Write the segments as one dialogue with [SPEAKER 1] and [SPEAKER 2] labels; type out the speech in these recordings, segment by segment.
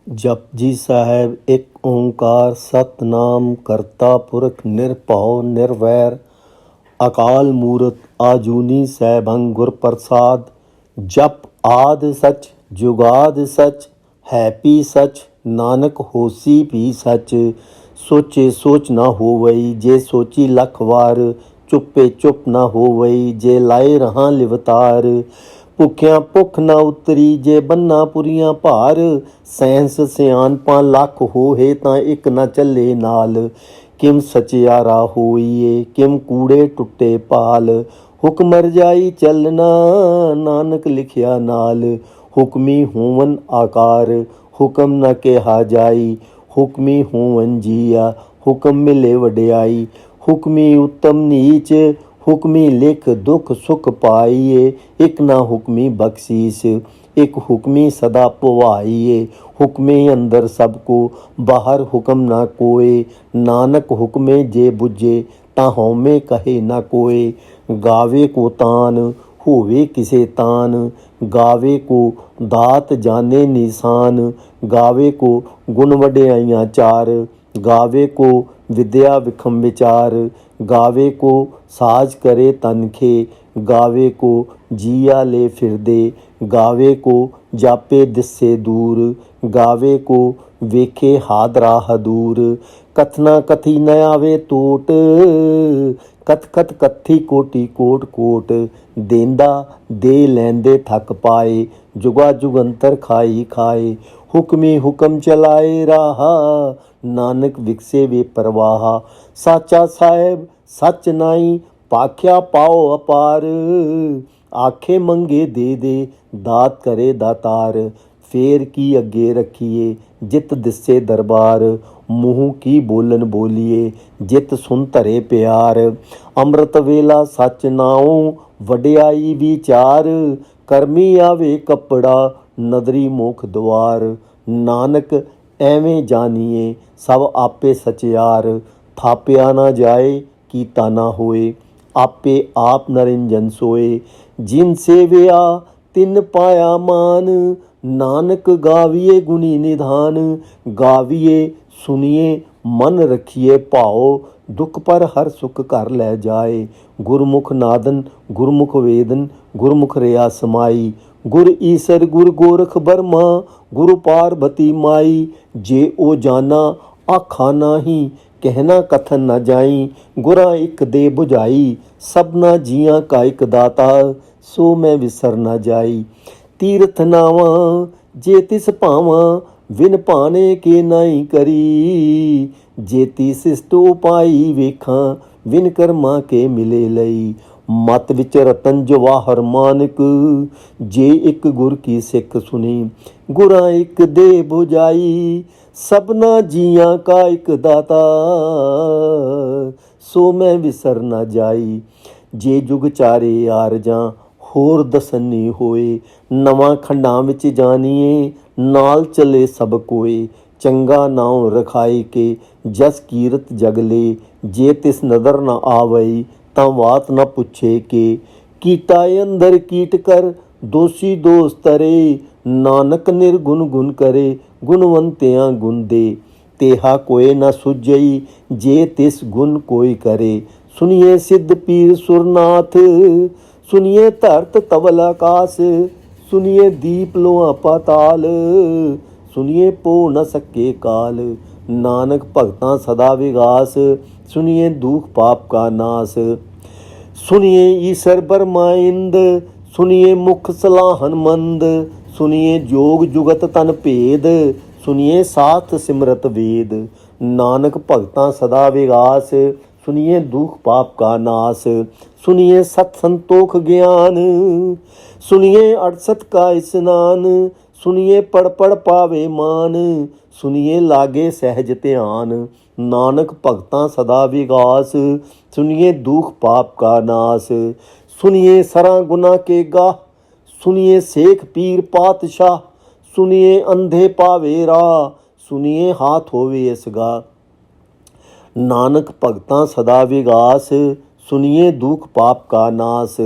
[SPEAKER 1] जपजी साहिब एक ओंकार सतनाम करता पुरख निरभਉ निर्वैर अकाल मूरत आजूनी सैभं गुर प्रसाद। जप आद सच जुगाद सच है पी सच नानक होसी भी सच। सोचे सोच न होवई जे सोची लख वार चुप्पे चुप न होवई जे लाए रहां लिवतार। ਭੁੱਖਿਆਂ ਭੁੱਖ ਨਾ ਉਤਰੀ ਜੇ ਬੰਨਾ ਪੁਰੀਆਂ ਭਾਰ। ਸੈਂਸ ਸਿਆਣਪਾਂ ਲੱਖ ਹੋਏ ਤਾਂ ਇੱਕ ਨਾ ਚੱਲੇ ਨਾਲ। ਕਿਮ ਸਚਿਆਰਾ ਹੋਈਏ ਕਿਮ ਕੂੜੇ ਟੁੱਟੇ ਪਾਲ। ਹੁਕਮ ਰਜਾਈ ਚੱਲਣਾ ਨਾਨਕ ਲਿਖਿਆ ਨਾਲ। ਹੁਕਮੀ ਹੋਵਨ ਆਕਾਰ ਹੁਕਮ ਨਾ ਕਿਹਾ ਜਾਈ। ਹੁਕਮੀ ਹੋਵਨ ਜੀਆ ਹੁਕਮ ਮਿਲੇ ਵਡਿਆਈ। ਹੁਕਮੀ ਉੱਤਮ ਨੀਚ हुक्मी लिख दुख सुख पाइए। एक ना हुक्मी बख्शीस एक हुक्मी सदा पुवाइए। हुक्मे अंदर सबको बाहर हुक्म ना कोय। नानक हुक्मे जे बुझे ता हौमे कहे ना कोय। गावे को तान होवे किसे तान गावे को दात जाने निशान। गावे को गुण वड्याइयां चार गावे को विद्या विखम विचार। गावे को साज करे तनखे गावे को जिया ले फिरदे। गावे को जापे दिस्से दूर गावे को वेखे हादरा हदूर। कथना कथी न आवे टोट कथ कथ कथी कोटि कोट कोट। देंदा दे लैंदे थक पाए जुगा जुगंतर खाई खाए। हुक्मी हुक्म चलाए राहा नानक विकसे वे परवाह। साचा साहेब सच नाई पाख्या पाओ अपार। आखे मंगे दे दे दात करे दातार। फेर की अगे रखिए जित दिसे दरबार। मूँह की बोलन बोलिए जित सुन धरे प्यार। अमृत वेला सच नाओ वड्याई विचार। करमी आवे कपड़ा नदरी मुख द्वार। नानक ਐਵੇਂ ਜਾਣੀਏ ਸਭ ਆਪੇ ਸਚਿਆਰ। ਥਾਪਿਆ ਨਾ ਜਾਏ ਕੀਤਾ ਨਾ ਹੋਏ ਆਪੇ ਆਪ ਨਰਿੰਜਨ ਸੋਏ। ਜਿਨ ਸੇਵਿਆ ਤਿਨ ਪਾਇਆ ਮਾਨ ਨਾਨਕ ਗਾਵੀਏ ਗੁਣੀ ਨਿਧਾਨ। ਗਾਵੀਏ ਸੁਣੀਏ ਮਨ ਰਖੀਏ ਭਾਓ ਦੁੱਖ ਪਰ ਹਰ ਸੁਖ ਕਰ ਲੈ ਜਾਏ। ਗੁਰਮੁਖ ਨਾਦਨ ਗੁਰਮੁਖ ਵੇਦਨ ਗੁਰਮੁਖ ਰਿਆ ਸਮਾਈ। गुर ईसर गुर गोरख बर्मा गुरु पार्वती माई। जे ओ जाना आखा नाही कहना कथन न जाई। गुरा एक दे बुझाई सबना जियां का एक दाता सो मैं विसर न जाई। तीर्थ नावा जे तिस भावा विन पाने के नाई करी। जेती सिस्ट उपाई वेखा विन कर्मा के मिले लई। मत विच रतन जवाहर मानक जे एक गुर की सिख सुनी। गुरा एक दे बुझाई सबना जियां का एक दाता सो मैं विसर न जाई। जे जुग चारे आरजां होर दसनी होए। नवां खंडां विच जानिए नाल चले सब कोए। चंगा नाम रखाई के जस कीरत जगले। जे तिस नदर न आवई ਤਾਂ ਬਾਤ ਨਾ ਪੁੱਛੇ ਕਿ ਕੀਤਾ ਅੰਦਰ ਕੀਟ ਕਰ ਦੋਸ਼ੀ ਦੋਸ ਤਰੇ। ਨਾਨਕ ਨਿਰਗੁਣ ਗੁਣ ਕਰੇ ਗੁਣਵੰਤਿਆਂ ਗੁਣ ਦੇ। ਤੇਹਾ ਕੋਏ ਨਾ ਸੁਝਈ ਜੇ ਤਿਸ ਗੁਣ ਕੋਈ ਕਰੇ। ਸੁਨੀਏ ਸਿੱਧ ਪੀਰ ਸੁਰਨਾਥ ਸੁਨੀਏ ਧਰਤ ਤਵਲ ਆਕਾਸ। ਸੁਨੀਏ ਦੀਪ ਲੋਆ ਪਾਤਾਲ ਸੁਨੀਏ ਪੋ ਨ ਸਕੇ ਕਾਲ। ਨਾਨਕ ਭਗਤਾਂ ਸਦਾ ਵਿਗਾਸ सुनिए दुख पाप का नाश। सुनिए ईश्वर ब्रह्मा इंद सुनिए मुख सलाहन मंद। सुनिए जोग जुगत तन भेद सुनिए साथ सिमरत वेद। नानक भगतां सदा विगास सुनिए दुख पाप का नाश। सुनिए सत संतोख ज्ञान सुनिए 68 का स्नान। सुनिए पढ़ पढ़ पावे मान सुनिए लागे सहज ध्यान। नानक भगतां सदा विगास सुनिए दुख पाप का नाश। सुनिए सरा गुना के गाह सुनिए शेख पीर पातशाह। सुनिए अंधे पावे राह सुनिए हाथ होवे इसगा। नानक भगतां सदा विगास सुनिए दुख पाप का नाश।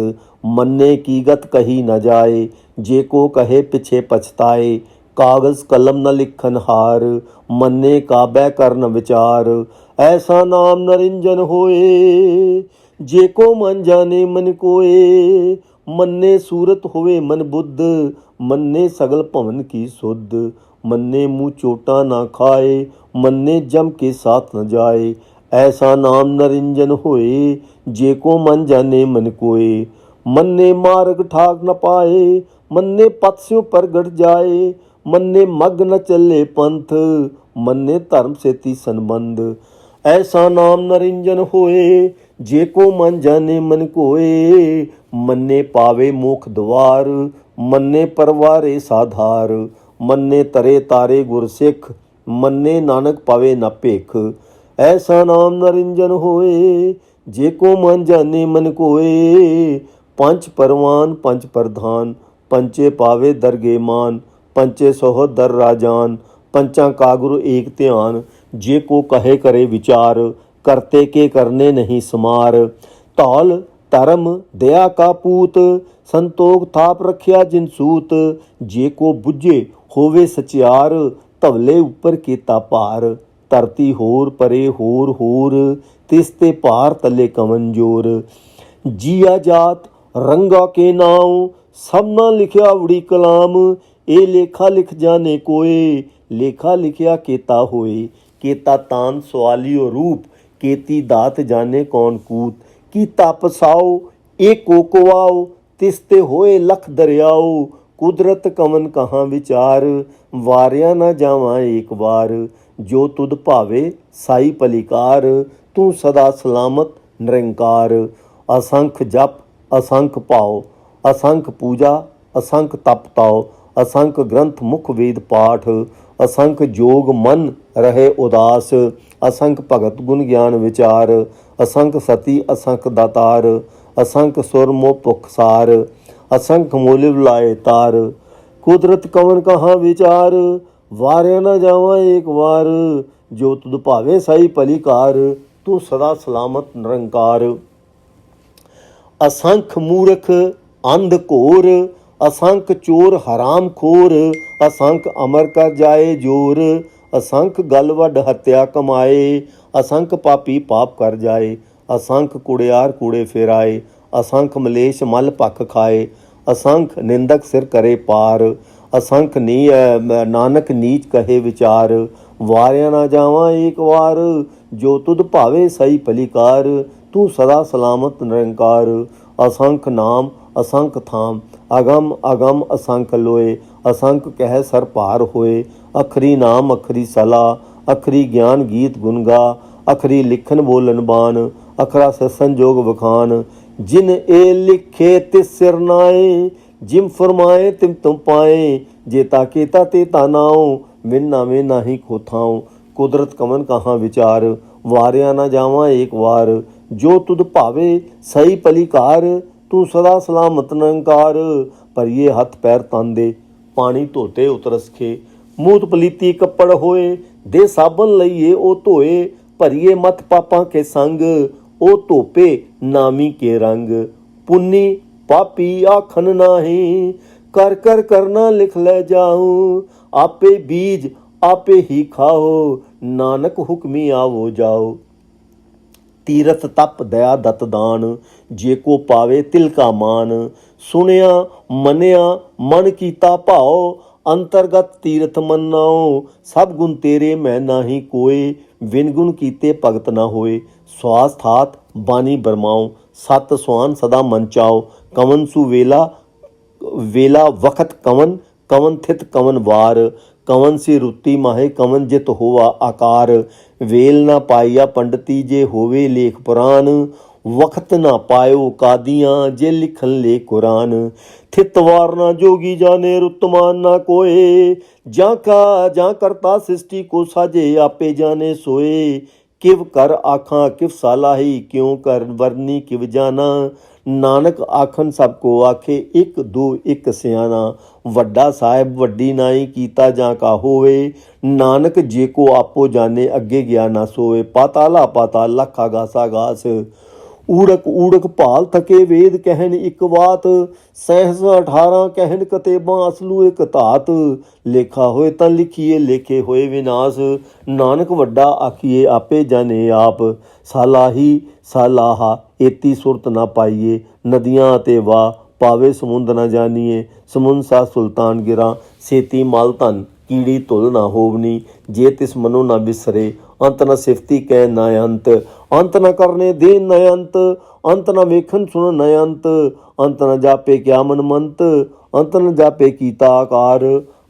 [SPEAKER 1] मन्ने की गत कही न जाए जे को कहे पिछे पछताए। कागज कलम न लिखन हार, मन्ने काबे कर न विचार। ऐसा नाम नरिंजन होए, जेको मन जाने मन कोए। मन्ने सूरत होवे मन बुद्ध, मन्ने सगल भवन की सुध। मन्ने मुँह चोटा ना खाए, मन्ने जम के साथ न जाए। ऐसा नाम नरिंजन होए, जेको मन जाने मन कोए। मन्ने मार्ग ठाक न पाए, मन्ने पथ स्यों प्रगट जाए। मन्ने मग न चले पंथ, मन्ने धर्म से ती संबंध। ऐसा नाम नरिंजन होए, जेको मन जाने मन कोए। मन्ने पावे मोख द्वार, मन्ने परवारे साधार। मन्ने तरे तारे गुर सिख, मन्ने नानक पावे न भिख। ऐसा नाम नरिंजन होए, जेको मन जाने मन कोए। पंच परवान पंच प्रधान, पंचे पावे दरगे मान। पंचे सोह दर राजान, पंचा का गुरु एक ध्यान। जे को कहे करे विचार, करते के करने नहीं समार। धौल धर्म दया का पूत, संतोख थाप रखिया जिन सूत। जे को बुझे होवे सचियार, धवले ऊपर केता भार। धरती होर परे होर होर, तिसते पार तले कवन जोर। जिया जात रंगा के नाम, सबना लिखिया उड़ी कलाम। ए लेखा लिख जाने कोए, लेखा लिखिया केता होए। केता तान सवालियो रूप, केती दात जाने कौन कूत। कीता पसाओ एको कुआओ, तिसते होए लख दरियाओ। कुदरत कवन कहाँ विचार, वारिया न जावा एक बार। जो तुद भावे साई पलिकार, तू सदा सलामत निरंकार। असंख जप असंख भाव, असंख पूजा असंख तप ताओ। असंख ग्रंथ मुख वेद पाठ, असंख जोग मन रहे उदास। असंख भगत गुण ज्ञान विचार, असंख सती असंख दातार। असंख सुर मोह भुख सार, असंख मोलिव लाए तार। कुदरत कवन कहाँ विचार, वारे न जावा एक बार। जो तुद भावे साई पलिकार, तू सदा सलामत निरंकार। असंख मूर्ख अंध घोर, असंख चोर हराम खोर। असंख अमर कर जाए जोर, असंख गल वड हत्या कमाए। असंख पापी पाप कर जाए, असंख कुड़ियार कूड़े फिराए। असंख मलेश मल भख खाए, असंख निंदक सिर करे पार। असंख नानक नीच कहे विचार, वारिया ना जावा एक बार। जो तुद भावे सही पलिकार, तू सदा सलामत निरंकार। असंख नाम असंख थाम, अगम अगम असंख लोए। असंख कह सर पार होए, अखरी नाम अखरी सलाह। अखरी ज्ञान गीत गुण गा, अखरी लिखन बोलन बान। अखरा ससन जोग बखान, जिन ए लिखे तिस सिर नाए। जिम फरमाए तिम तुम पाए, जेता केता ते तानाओ। मिन्ना में नाही खोथाओ, कुदरत कमन कहाँ विचार। वारिया ना जावा एक बार, जो तुद भावे सही पलिकार। तू सदा सलामत निरंकार। पर ये हथ पैर तांदे, पानी धोते उतरस खे। मूत पलीती कपड़ होए, दे साबन लईए ओ धोए। भरिए मत पापां के संग, ओ धोपे नामी के रंग। पुन्नी पापी आखन नाही, कर कर करना लिख ले जाओ। आपे बीज आपे ही खाओ, नानक हुक्मी आवो जाओ। तीरथ तप दया दत दान, जे को पावे तिल का मान। सुनिया मनिया मन कीता भाओ, अंतरगत तीरथ मन्नाओ। सब गुण तेरे मैं नाही कोय, विन गुण कीते भगत न होए। स्वास थात बानी बरमाओ, सत सुहान सदा मन चाओ। कवन सु वेला वेला वखत कवन, कवन थित कवन वार। कवन सी रुत्ती माहे कवन जित होवा आकार। वेल ना पाइया पंडिती जे होवे लेख पुराण। वक्त ना पायो कादियाँ जे लिखन ले कुरान। थित वार ना जोगी जाने रुतमान ना कोए। जा करता सृष्टि को साजे आपे जाने सोए। किव कर आखां किव सालाही, क्यों कर वरनी किव जाना। नानक आखन सबको आखे, एक दो एक सियाना। वड्डा साहिब वड्डी नाई कीता जा का होवे। नानक जे को आपो जाने, अगे गया ना सोए। पाताला पाताल लख आगासा गास, ਊੜਕ ਊੜਕ ਭਾਲ ਥਕੇ ਵੇਦ ਕਹਿਣ ਇੱਕ ਬਾਤ, ਸਹਿਸ 18 ਕਹਿਣ ਕਤੇਬਾਂ ਅਸਲੂ ਇੱਕ ਧਾਤ। ਲੇਖਾ ਹੋਏ ਤਾਂ ਲਿਖੀਏ ਲੇਖੇ ਹੋਏ ਵਿਨਾਸ਼, ਨਾਨਕ ਵੱਡਾ ਆਖੀਏ ਆਪੇ ਜਾਣੇ ਆਪ। ਸਾਲਾਹੀ ਸਾਲਾਹਾ ਏਤੀ ਸੁਰਤ ਨਾ ਪਾਈਏ, ਨਦੀਆਂ ਅਤੇ ਵਾਹ ਪਾਵੇ ਸਮੁੰਦ ਨਾ ਜਾਣੀਏ। ਸਮੁੰਦ ਸਾ ਸੁਲਤਾਨ ਗਿਰਾਂ ਸੇਤੀ ਮਾਲ ਧਨ, ਕੀੜੀ ਧੁਲ ਨਾ ਹੋਵਨੀ ਜੇ ਤਿਸ ਮਨੋ ਨਾ ਵਿਸਰੇ। ਅੰਤ ਨਾ ਸਿਫਤੀ ਕਹਿ ਨਾ ਅੰਤ, ਅੰਤ ਨਾ ਕਰਨੇ ਦੇਨ ਨਾ ਅੰਤ। ਅੰਤ ਨਾ ਵੇਖਣ ਸੁਣਨ ਨਾ ਅੰਤ, ਅੰਤ ਨਾ ਜਾਪੇ ਕਿਆ ਮਨ ਮੰਤ। ਅੰਤ ਨਾ ਜਾਪੇ ਕੀਤਾ ਆਕਾਰ,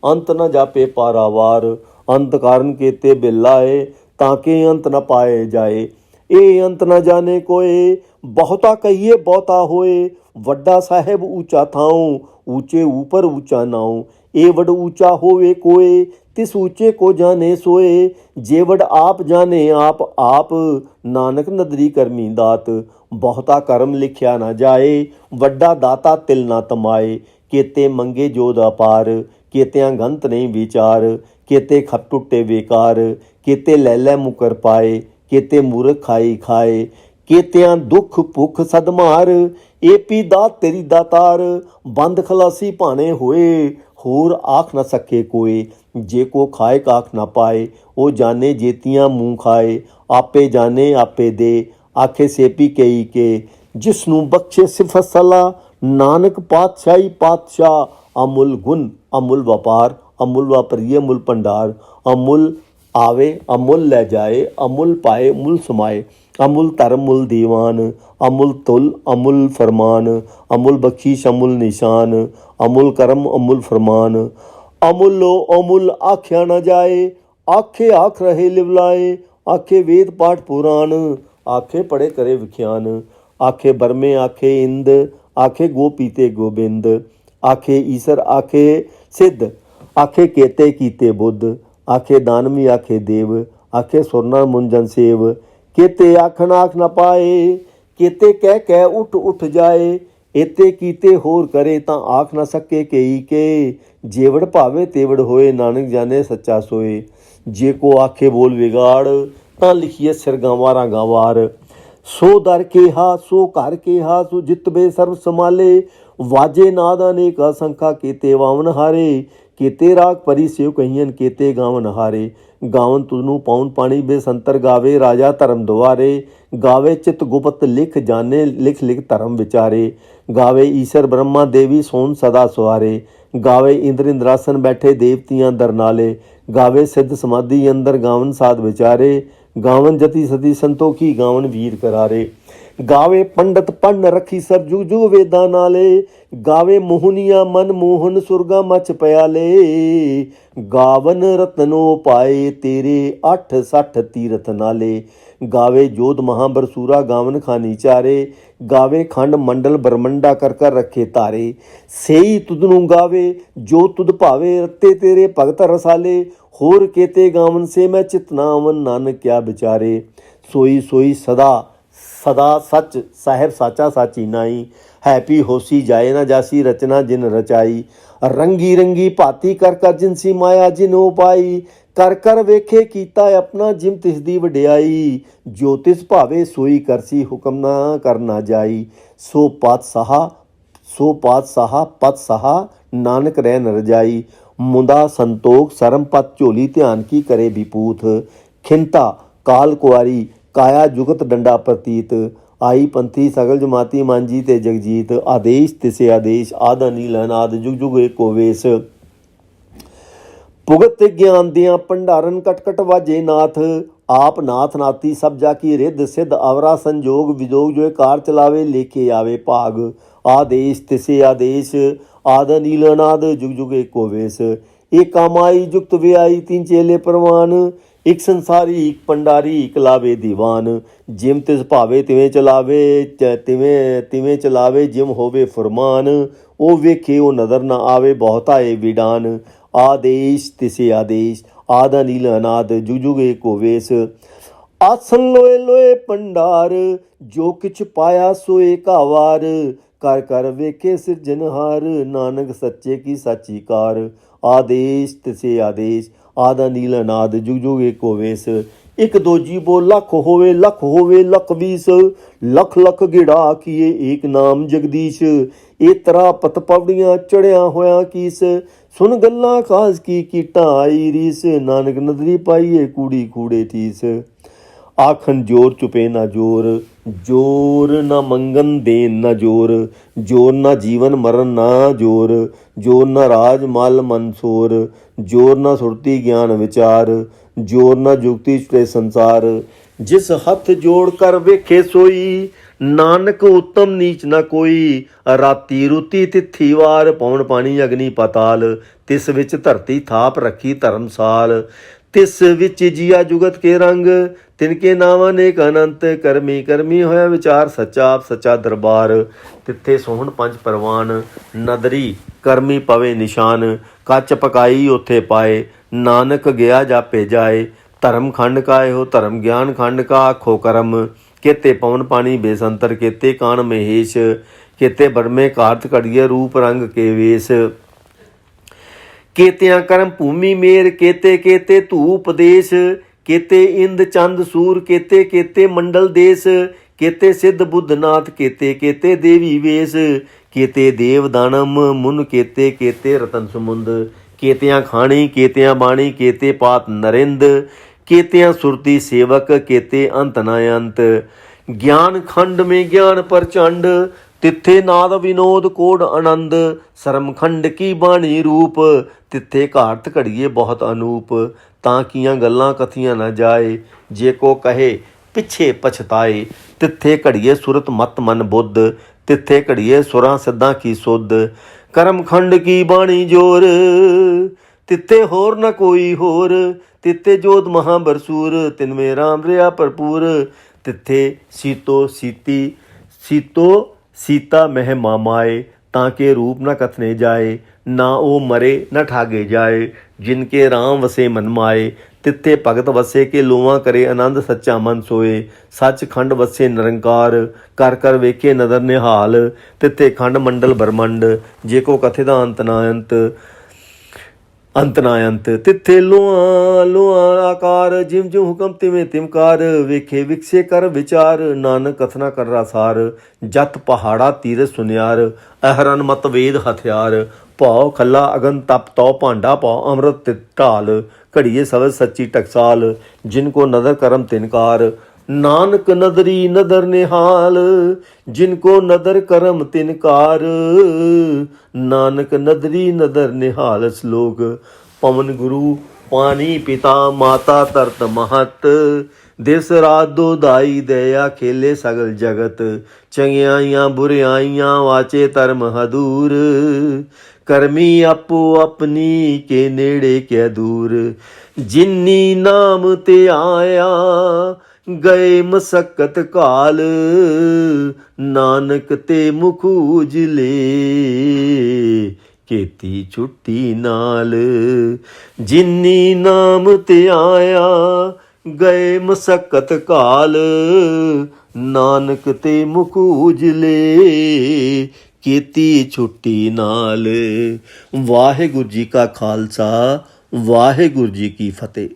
[SPEAKER 1] ਅੰਤ ਨਾ ਜਾਪੇ ਪਾਰਾਵਾਰ। ਅੰਤ ਕਾਰਨ ਕੀਤੇ ਬਿਲਾਏ, ਤਾਂ ਕਿ ਅੰਤ ਨਾ ਪਾਏ ਜਾਏ। ਇਹ ਅੰਤ ਨਾ ਜਾਣੇ ਕੋਏ, ਬਹੁਤਾ ਕਹੀਏ ਬਹੁਤਾ ਹੋਏ। ਵੱਡਾ ਸਾਹਿਬ ਊਚਾ ਥਾਉ, ਊਚੇ ਊਪਰ ਊਚਾ ਨਾਉ। ਇਹ ਵਡ ਊਚਾ ਹੋਵੇ ਕੋਏ, ਤਿਸ ਊਚੇ ਕੋ ਜਾਣੇ ਸੋਏ। ਜੇ ਵਡ ਆਪ ਜਾਣੇ ਆਪ ਆਪ, ਨਾਨਕ ਨਦਰੀ ਕਰਮੀ ਦਾਤ। ਬਹੁਤਾ ਕਰਮ ਲਿਖਿਆ ਨਾ ਜਾਏ, ਵੱਡਾ ਦਾਤਾ ਤਿਲ ਨਾ ਤਮਾਏ। ਕੇਤੇ ਮੰਗੇ ਜੋਦ ਅਪਾਰ, ਕੇਤਿਆਂ ਗੰਤ ਨਹੀਂ ਵਿਚਾਰ। ਕੇਤੇ ਖਪ ਟੁੱਟੇ ਬੇਕਾਰ, ਕੇਤੇ ਲੈ ਲੈ ਮੁਕਰ ਪਾਏ। ਕੇਤੇ ਮੂਰਖ ਖਾਈ ਖਾਏ, ਕੇਤਿਆਂ ਦੁੱਖ ਭੁੱਖ ਸਦਮਾਰ। ਇਹ ਪੀ ਦਾਤ ਤੇਰੀ ਦਾਤਾਰ, ਬੰਦ ਖਲਾਸੀ ਭਾਣੇ ਹੋਏ। ਹੋਰ ਆਖ ਨਾ ਸਕੇ ਕੋਏ, ਜੇ ਕੋ ਖਾਏ ਕਾਖ ਨਾ ਪਾਏ। ਉਹ ਜਾਣੇ ਜੇਤੀਆਂ ਮੂੰਹ ਖਾਏ, ਆਪੇ ਜਾਣੇ ਆਪੇ ਦੇ। ਆਖੇ ਸੇਪੀ ਕਈ ਕੇ, ਜਿਸ ਨੂੰ ਬਖਸ਼ੇ ਸਿਫਤ ਸਲਾਹ। ਨਾਨਕ ਪਾਤਸ਼ਾਹੀ ਪਾਤਸ਼ਾਹ, ਅਮੁੱਲ ਗੁਣ ਅਮੁੱਲ ਵਪਾਰ। ਅਮੁੱਲ ਵਾਪਰੀਏ ਮੁੱਲ ਭੰਡਾਰ, ਅਮੁੱਲ ਆਵੇ ਅਮੁੱਲ ਲੈ ਜਾਏ। ਅਮੁੱਲ ਪਾਏ ਮੁੱਲ ਸਮਾਏ, ਅਮੁੱਲ ਧਰਮ ਮੁੱਲ ਦੀਵਾਨ। ਅਮੁੱਲ ਤੁਲ ਅਮੁੱਲ ਫਰਮਾਨ, ਅਮੁੱਲ ਬਖਸ਼ੀਸ਼ ਅਮੁੱਲ ਨਿਸ਼ਾਨ। ਅਮੁੱਲ ਕਰਮ ਅਮੁੱਲ ਫਰਮਾਨ, ਅਮੁੱਲੋ ਅਮੁੱਲ ਆਖਿਆ ਨਾ ਜਾਏ। ਆਖੇ ਆਖ ਰਹੇ ਲਿਵਲਾਏ, ਆਖੇ ਵੇਦ ਪਾਠ ਪੁਰਾਣ। ਆਖੇ ਪੜੇ ਕਰੇ ਵਿਖਿਆਨ, ਆਖੇ ਬਰਮੇ ਆਖੇ ਇੰਦ। ਆਖੇ ਗੋ ਪੀਤੇ ਗੋਬਿੰਦ, ਆਖੇ ਈਸਰ ਆਖੇ ਸਿੱਧ। ਆਖੇ ਕੇਤੇ ਕੀਤੇ ਬੁੱਧ, ਆਖੇ ਦਾਨਵੀ ਆਖੇ ਦੇਵ। ਆਖੇ ਸੁਰਨਾ ਮੁੰਜਨ ਸੇਵ, ਕੇਤੇ ਆਖਣ ਆਖ ਨਾ ਪਾਏ। ਕੇਤੇ ਕਹਿ ਉੱਠ ਉੱਠ ਜਾਏ, ਏਤੇ ਕੀਤੇ ਹੋਰ ਕਰੇ ਤਾਂ ਆਖ ਨਾ ਸਕੇ ਕਈ ਕੇ। ਜੇਵੜ ਭਾਵੇ ਤੇਵੜ ਹੋਏ, ਨਾਨਕ ਜਾਣੇ ਸੱਚਾ ਸੋਏ। ਜੇ ਕੋ ਆਖੇ ਬੋਲ ਵਿਗਾੜ, ਤਾਂ ਲਿਖੀਏ ਸਿਰ ਗਾਵਾਰਾਂ ਗਾਵਾਰ। ਸੋ ਦਰ ਕੇਹਾ ਸੋ ਘਰ ਕੇਹਾ, ਸੋ ਜਿਤਬੇ ਸਰਬ ਸਮਾਲੇ। ਵਾਜੇ ਨਾਦ ਅਨੇਕਾ ਸੰਖਾ, ਕੇਤੇ ਵਾਵਨ ਹਾਰੇ। ਕੇਤੇ ਰਾਗ ਪਰੀ ਸਿਉ ਕਹੀਨ, ਕੇਤੇ ਗਾਵਨ ਹਾਰੇ। ਗਾਵਨ ਤੁਧਨੂੰ ਪਾਉਨ ਪਾਣੀ ਬੇਸੰਤਰ, ਗਾਵੇ ਰਾਜਾ ਧਰਮ ਦੁਆਰੇ। ਗਾਵੇ ਚਿਤ ਗੁਪਤ ਲਿਖ ਜਾਣੇ, ਲਿਖ ਲਿਖ ਧਰਮ ਵਿਚਾਰੇ। ਗਾਵੇ ਈਸ਼ਰ ਬ੍ਰਹਮਾ ਦੇਵੀ ਸੋਨ ਸਦਾ ਸਵਾਰੇ। ਗਾਵੇ ਇੰਦਰ ਇੰਦਰਾਸਨ ਬੈਠੇ ਦੇਵਤੀਆਂ ਦਰਨਾਲੇ। ਗਾਵੇ ਸਿੱਧ ਸਮਾਧੀ ਅੰਦਰ, ਗਾਵਨ ਸਾਧ ਵਿਚਾਰੇ। ਗਾਵਨ ਜਤੀ ਸਤੀ ਸੰਤੋਖੀ, ਗਾਵਨ ਵੀਰ ਕਰਾਰੇ। ਗਾਵੇ ਪੰਡਤ ਪੜ੍ਹਨ ਰੱਖੀ ਸਰ ਜੁਗ ਜੁਗ ਵੇਦਾਂ ਨਾਲੇ। ਗਾਵੇ ਮੋਹਨੀਆ ਮਨ ਮੋਹਨ, ਸੁਰਗਾ ਮਚ ਪਿਆਲੇ। ਗਾਵਨ ਰਤਨੋ ਪਾਏ ਤੇਰੇ, 68 ਤੀਰਥ ਨਾਲੇ। ਗਾਵੇ ਜੋਧ ਮਹਾਬਰਸੂਰਾ, ਗਾਵਨ ਖਾਨੀ ਚਾਰੇ। ਗਾਵੇ ਖੰਡ ਮੰਡਲ ਬਰਮੰਡਾ, ਕਰ ਕਰ ਰੱਖੇ ਧਾਰੇ। ਸੇਈ ਤੁਧ ਨੂੰ ਗਾਵੇ ਜੋ ਤੁਧ ਭਾਵੇ, ਰੱਤੇ ਤੇਰੇ ਭਗਤ ਰਸਾਲੇ। ਹੋਰ ਕੇਤੇ ਗਾਵਨ ਸੇ ਮੈਂ ਚਿਤਨਾਵਨ, ਨਾਨਕ ਕਿਆ ਵਿਚਾਰੇ। ਸੋਈ ਸੋਈ ਸਦਾ ਸਦਾ ਸੱਚ, ਸਾਹਿਬ ਸਾਚਾ ਸਾਚੀ ਨਾਈ। ਹੈਪੀ ਹੋਸੀ ਜਾਏ ਨਾ ਜਾਸੀ, ਰਚਨਾ ਜਿਨ ਰਚਾਈ। ਰੰਗੀ ਰੰਗੀ ਭਾਤੀ ਕਰ ਕਰ, ਜਿਨਸੀ ਮਾਇਆ ਜਿਨੋ ਪਾਈ। ਕਰ ਕਰ ਵੇਖੇ ਕੀਤਾ ਆਪਣਾ, ਜਿਮ ਤਿਸ ਦੀ ਵਡਿਆਈ। ਜੋ ਤਿਸ ਭਾਵੇ ਸੋਈ ਕਰਸੀ, ਹੁਕਮ ਨਾ ਕਰਨਾ ਜਾਈ। ਸੋ ਪਾਤਸ਼ਾਹ ਪਤ ਸਹਾ, ਨਾਨਕ ਰਹਿ ਨ ਰਜਾਈ। ਮੁੰਦਾ ਸੰਤੋਖ ਸਰਮ ਪਤ ਝੋਲੀ, ਧਿਆਨ ਕੀ ਕਰੇ ਵਿਪੂਤ। ਖਿੰਤਾ ਕਾਲ ਕੁਆਰੀ, ਕਾਇਆ ਜੁਗਤ ਡੰਡਾ ਪ੍ਰਤੀਤ। ਆਈ ਪੰਥੀ ਸਗਲ ਜਮਾਤੀ, ਮਾਂਜੀ ਤੇ ਜਗਜੀਤ। ਆਦੇਸ਼ ਤਿਸੇ ਆਦੇਸ਼, ਆਦ ਅਨੀਲ ਅਨਾਦ, ਜੁਗ ਜੁਗ ਏਕੋ ਵੇਸ। ਭੁਗਤ ਗਿਆਨ ਦੀਆਂ ਭੰਡਾਰਨ, ਕਟ ਕਟ ਵਾਜੇ ਨਾਥ। ਆਪ ਨਾਥ ਨਾਤੀ ਸਭ ਜਾ ਕੀ ਰਿੱਧ, ਸਿੱਧ ਅਵਰਾ ਸੰਜੋਗ ਵਿਜੋਗ। ਜੋ ਕਾਰ ਚਲਾਵੇ ਲੇਖੇ ਆਵੇ ਭਾਗ। ਆਦੇਸ਼ ਤਿਸੇ ਆਦੇਸ਼, ਆਦ ਅਨੀਲ ਅਨਾਦ, ਜੁਗ ਜੁਗ ਏਕੋ ਵੇਸ। ਇੱਕ ਕਾਮਾਈ ਜੁਗਤ ਵਿਆਈ, ਤਿੰਨ ਚੇਲੇ ਪ੍ਰਵਾਨ। ਇੱਕ ਸੰਸਾਰੀ ਇੱਕ ਭੰਡਾਰੀ, ਇੱਕ ਲਾਵੇ ਦੀਵਾਨ। ਜਿਮ ਤਿਸ ਭਾਵੇ ਤਿਵੇਂ ਚਲਾਵੇ, ਤਿਵੇਂ ਚਲਾਵੇ ਜਿਮ ਹੋਵੇ ਫੁਰਮਾਨ। ਉਹ ਵੇਖੇ ਉਹ ਨਜ਼ਰ ਨਾ ਆਵੇ, ਬਹੁਤਾ ਏ ਵਿਡਾਨ। ਆਦੇਸ਼ ਤਿਸੇ ਆਦੇਸ਼, ਆਦ ਅਨੀਲ ਅਨਾਦ, ਜੁਗ ਜੁਗ ਏਕੋ ਵੇਸ। ਆਸਨ ਲੋਏ ਲੋਏ ਭੰਡਾਰ, ਜੋ ਕਿਛ ਪਾਇਆ ਸੋਏ ਘਾਵਾਰ। ਕਰ ਕਰ ਵੇਖੇ ਸਿਰਜਨਹਾਰ, ਨਾਨਕ ਸੱਚੇ ਕੀ ਸਾਚੀ ਕਾਰ। ਆਦੇਸ਼ ਤਿਸੇ ਆਦੇਸ਼, ਆਦ ਅਨੀਲ ਅਨਾਦ, ਜੁਗ ਜੁਗ ਏਕੋ ਵੇਸ। ਇੱਕ ਦੋਜੀ ਬੋ ਲੱਖ ਹੋਵੇ ਲੱਖ 20 ਲੱਖ ਲੱਖ ਗਿੜਾ ਕੀਏ ਏਕ ਨਾਮ ਜਗਦੀਸ਼। ਇਹ ਤਰਾ ਪਤ ਪਵੜੀਆਂ ਚੜਿਆ ਹੋਇਆ ਕੀਸ, ਸੁਣ ਗੱਲਾਂ ਖਾਸ ਕੀ ਕੀਟਾਂ ਆਈ ਰੀਸ। ਨਾਨਕ ਨਦਰੀ ਪਾਈਏ ਕੂੜੀ ਕੂੜੇ ਠੀਸ। ਆਖਣ ਜੋਰ ਚੁਪੇ ਨਾ ਜੋਰ, ਜੋਰ ਨਾ ਮੰਗਨ ਦੇਨ ਨਾ ਜੋਰ। ਜੋਰ ਨਾ ਜੀਵਨ ਮਰਨ ਨਾ ਜੋਰ, ਜੋਰ ਨਾ ਰਾਜ ਮਲ ਮਨਸੋਰ। ਜੋਰ ਨਾ ਸੁਰਤੀ ਗਿਆਨ ਵਿਚਾਰ, ਜੋਰ ਨਾ ਜੁਗਤੀ ਛੁਟੇ ਸੰਸਾਰ। ਜਿਸ ਹੱਥ ਜੋੜ ਕਰ ਵੇਖੇ ਸੋਈ, ਨਾਨਕ ਉੱਤਮ ਨੀਚ ਨਾ ਕੋਈ। ਰਾਤੀ ਰੁਤੀ ਤਿੱਥੀ ਵਾਰ, ਪੌਣ ਪਾਣੀ ਅਗਨੀ ਪਾਤਾਲ। ਤਿਸ ਵਿੱਚ ਧਰਤੀ ਥਾਪ ਰੱਖੀ ਧਰਮਸਾਲ। ਤਿਸ ਵਿੱਚ ਜੀਆ ਜੁਗਤ ਕੇ ਰੰਗ, ਤਿਨਕੇ ਨਾਵਾਂ ਨੇਕ ਅਨੰਤ। ਕਰਮੀ ਕਰਮੀ ਹੋਇਆ ਵਿਚਾਰ ਸੱਚਾ, ਆਪ ਸੱਚਾ ਦਰਬਾਰ। ਤਿੱਥੇ ਸੋਹਣ ਪੰਜ ਪਰਵਾਨ, ਨਦਰੀ ਕਰਮੀ ਪਵੇ ਨਿਸ਼ਾਨ। ਕੱਚ ਪਕਾਈ ਉੱਥੇ ਪਾਏ, ਨਾਨਕ ਗਿਆ ਜਾਪੇ ਜਾਏ। ਧਰਮ ਖੰਡ ਕਾ ਇਹੋ ਧਰਮ ਗਿਆਨ ਖੰਡ ਕਾ ਆਖੋ ਕਰਮ। केते पवन पानी बेसंतर, केते कान महेश। केते बरमे कार्त घड़िए रूप रंग के वेश। केतियां कर्म भूमि मेर, केते केते धूप देश। केते इंद चंद सूर, केते केते मंडल देश। केते सिद्ध बुद्धनाथ, केते केते देवी वेश। केते देव दानम मुन, केते केते रतन समुंद। केतियां खाणी केतियां बाणी, केते पात नरिंद। केतियां सुरती सेवक, केते अंत न अंत। ज्ञान खंड में ज्ञान प्रचंड, तिथे नाद विनोद कोड आनंद। सरमखंड की बाणी रूप, तिथे घाट घड़िए बहुत अनूप। ਤਾਂ ਕੀਆਂ ਗੱਲਾਂ ਕਥੀਆਂ ਨਾ ਜਾਏ, ਜੇ ਕੋ ਕਹੇ ਪਿੱਛੇ ਪਛਤਾਏ। ਤਿੱਥੇ ਘੜੀਏ ਸੁਰਤ ਮਤ ਮਨ ਬੁੱਧ, ਤਿੱਥੇ ਘੜੀਏ ਸੁਰਾਂ ਸਿੱਧਾਂ ਕੀ ਸੁਧ। ਕਰਮਖੰਡ ਕੀ ਬਾਣੀ ਜੋਰ, ਤਿੱਥੇ ਹੋਰ ਨਾ ਕੋਈ ਹੋਰ। ਤਿੱਥੇ ਜੋਤ ਮਹਾਬਰਸੂਰ, ਤਿਨਵੇਂ ਰਾਮ ਰਿਆ ਭਰਪੂਰ। ਤਿੱਥੇ ਸੀਤੋ ਸੀਤਾ ਮਹਿ ਮਾਮਾਏ। ਤਾਂ ਕੇ ਰੂਪ ਨਾ ਕਥਨੇ ਜਾਏ, ਨਾ ਉਹ ਮਰੇ ਨਾ ਠਾਗੇ ਜਾਏ। ਜਿਨਕੇ ਰਾਮ ਵਸੇ ਮਨ ਮਾਏ, ਤਿੱਥੇ ਭਗਤ ਵਸੇ ਕੇ ਲੋਆਂ ਕਰੇ ਆਨੰਦ। ਸੱਚਾ ਮਨ ਸੋਏ, ਸੱਚਖੰਡ ਵਸੇ ਨਿਰੰਕਾਰ। ਕਰ ਕਰ ਵੇਖੇ ਨਦਰ ਨਿਹਾਲ, ਤਿੱਥੇ ਖੰਡ ਮੰਡਲ ਬ੍ਰਹਮੰਡ। ਜੇ ਕੋ ਕਥੇ ਦਾ ਅੰਤ ਨਾ ਅੰਤ, ਅੰਤ ਨਾ ਅੰਤ। ਤਿੱਥੇ ਲੋਆਂ ਆਕਾਰ, ਜਿਮ ਜਿਮ ਹੁਕਮ ਤਿਵੇਂ ਤਿਮਕਾਰ। ਵੇਖੇ ਵਿਕਸੇ ਕਰ ਵਿਚਾਰ, ਨਾਨਕ ਕਥਨਾ ਕਰ ਰਾਸਾਰ। ਜਤ ਪਹਾੜਾ ਤੀਰਥ ਸੁਨਿਆਰ, ਅਹਰਨ ਮਤ ਵੇਦ ਹਥਿਆਰ। ਭਉ ਖੱਲਾ ਅਗਨ ਤਪ ਤਉ, ਭਾਂਡਾ ਪਾਉ ਅੰਮ੍ਰਿਤ ਢਾਲ। ਘੜੀਏ ਸਬਦ ਸੱਚੀ ਟਕਸਾਲ, ਜਿਨ ਕੋ ਨਦਰ ਕਰਮ ਤਿਨਕਾਰ। ਨਾਨਕ ਨਦਰੀ ਨਦਰ ਨਿਹਾਲ, ਜਿਨ ਕੋ ਨਦਰ ਕਰਮ ਤਿਨਕਾਰ। ਨਾਨਕ ਨਦਰੀ ਨਦਰ ਨਿਹਾਲ। ਸ਼ਲੋਕ। ਪਵਨ ਗੁਰੂ ਪਾਣੀ ਪਿਤਾ, ਮਾਤਾ ਧਰਤ ਮਹਤ। ਦਿਸ ਰਾਤ ਦੋਧਾਈ ਦਇਆ, ਖੇਲੇ ਸਗਲ ਜਗਤ। ਚੰਗਿਆਈਆਂ ਬੁਰਿਆਈਆਂ, ਵਾਚੇ ਧਰਮ ਹਦੂਰ। ਕਰਮੀ ਆਪੋ ਆਪਣੀ, ਕੇ ਨੇੜੇ ਕਿਆ ਦੂਰ। ਜਿਨੀ ਨਾਮ ਤੇ ਆਇਆ, ਗਏ ਮਸਕਤ ਕਾਲ। ਨਾਨਕ ਤੇ ਮੁਖ ਉਜਲੇ, ਕੀਤੀ ਛੁੱਟੀ ਨਾਲ। ਜਿਨੀ ਨਾਮ ਤੇ ਆਇਆ, ਗਏ ਮਸਕਤ ਕਾਲ। ਨਾਨਕ ਤੇ ਮੁਖ ਉਜਲੇ, ਕੀਤੀ ਛੁੱਟੀ ਨਾਲ। ਵਾਹਿਗੁਰੂ ਜੀ ਕਾ ਖਾਲਸਾ, ਵਾਹਿਗੁਰੂ ਜੀ ਕੀ ਫਤਿਹ।